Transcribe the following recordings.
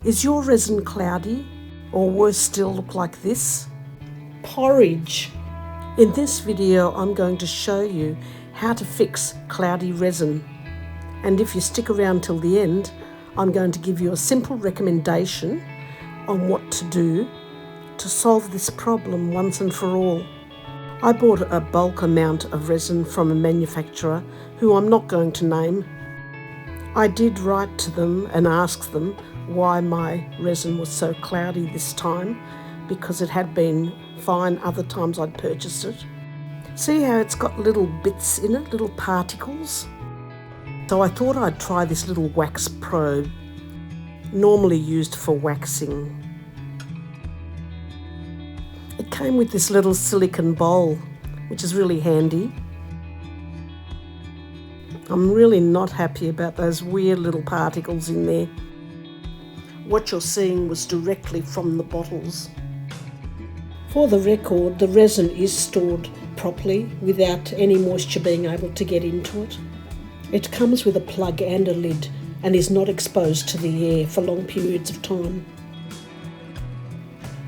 Is your resin cloudy, or worse still, look like this? Porridge. In this video, I'm going to show you how to fix cloudy resin. And if you stick around till the end, I'm going to give you a simple recommendation on what to do to solve this problem once and for all. I bought a bulk amount of resin from a manufacturer who I'm not going to name. I did write to them and ask them why my resin was so cloudy this time, because it had been fine other times I'd purchased it. See how it's got little bits in it, little particles? So I thought I'd try this little wax probe, normally used for waxing. It came with this little silicone bowl, which is really handy. I'm really not happy about those weird little particles in there. What you're seeing was directly from the bottles. For the record, the resin is stored properly without any moisture being able to get into it. It comes with a plug and a lid and is not exposed to the air for long periods of time.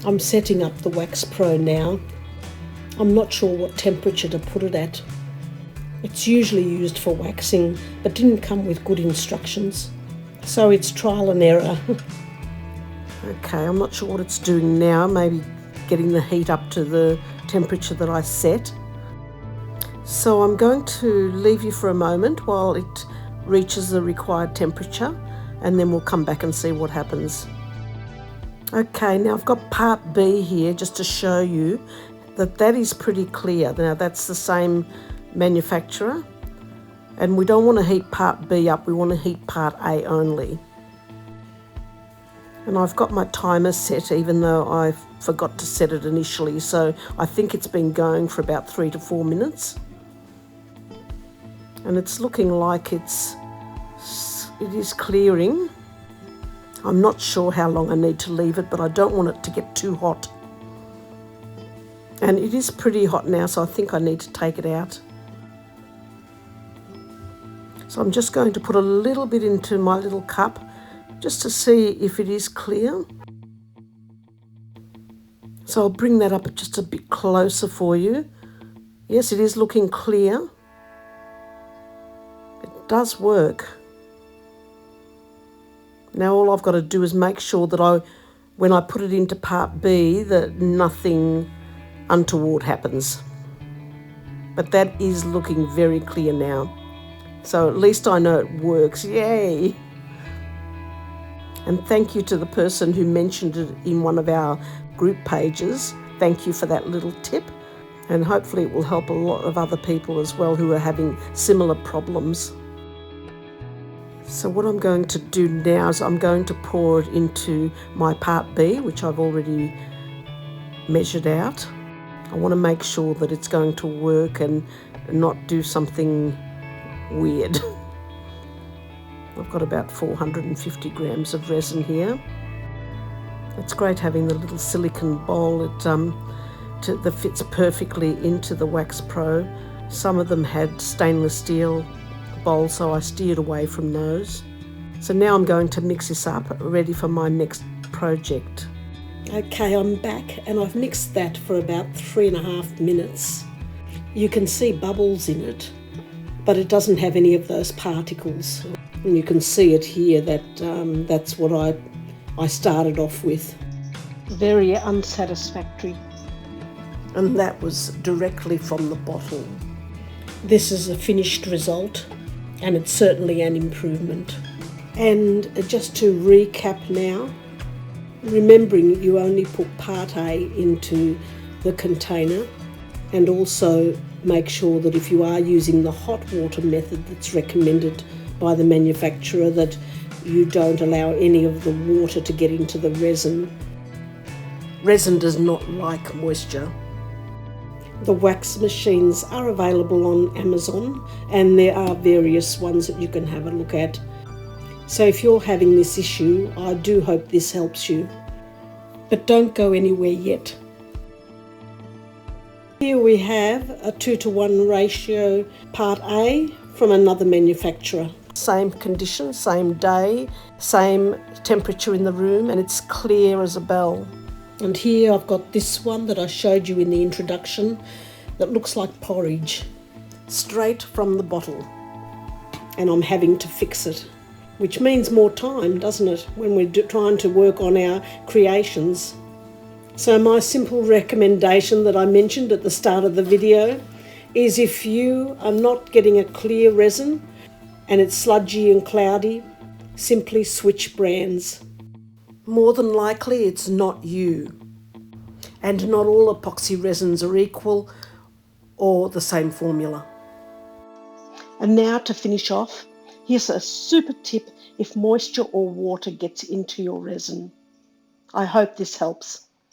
I'm setting up the Wax Pro now. I'm not sure what temperature to put it at. It's usually used for waxing, but didn't come with good instructions. So it's trial and error. Okay, I'm not sure what it's doing now, maybe getting the heat up to the temperature that I set. So I'm going to leave you for a moment while it reaches the required temperature, and then we'll come back and see what happens. Okay, now I've got part B here just to show you that is pretty clear. Now that's the same manufacturer, and we don't want to heat part B up, we want to heat part A only. And I've got my timer set, even though I forgot to set it initially, so I think it's been going for about 3 to 4 minutes. And it's looking like it is clearing. I'm not sure how long I need to leave it, but I don't want it to get too hot. And it is pretty hot now, so I think I need to take it out. So I'm just going to put a little bit into my little cup just to see if it is clear. So I'll bring that up just a bit closer for you. Yes, it is looking clear. It does work. Now all I've got to do is make sure that when I put it into part B, that nothing untoward happens. But that is looking very clear now. So at least I know it works. Yay! And thank you to the person who mentioned it in one of our group pages. Thank you for that little tip. And hopefully it will help a lot of other people as well who are having similar problems. So what I'm going to do now is I'm going to pour it into my part B, which I've already measured out. I want to make sure that it's going to work and not do something weird. I've got about 450 grams of resin here. It's great having the little silicone bowl. That fits perfectly into the Wax Pro. Some of them had stainless steel bowls, so I steered away from those. So now I'm going to mix this up, ready for my next project. Okay, I'm back and I've mixed that for about 3.5 minutes. You can see bubbles in it, but it doesn't have any of those particles. And you can see it here that that's what I started off with. Very unsatisfactory. And that was directly from the bottle. This is a finished result, and it's certainly an improvement. And just to recap now, remembering you only put part A into the container, and also make sure that if you are using the hot water method that's recommended by the manufacturer, that you don't allow any of the water to get into the resin. Resin does not like moisture. The wax machines are available on Amazon, and there are various ones that you can have a look at. So if you're having this issue, I do hope this helps you. But don't go anywhere yet. Here we have a 2-to-1 ratio part A from another manufacturer. Same condition, same day, same temperature in the room, and it's clear as a bell. And here I've got this one that I showed you in the introduction that looks like porridge, straight from the bottle. And I'm having to fix it, which means more time, doesn't it, when we're trying to work on our creations. So my simple recommendation that I mentioned at the start of the video is, if you are not getting a clear resin and it's sludgy and cloudy, simply switch brands. More than likely it's not you. And not all epoxy resins are equal or the same formula. And now to finish off, here's a super tip if moisture or water gets into your resin. I hope this helps.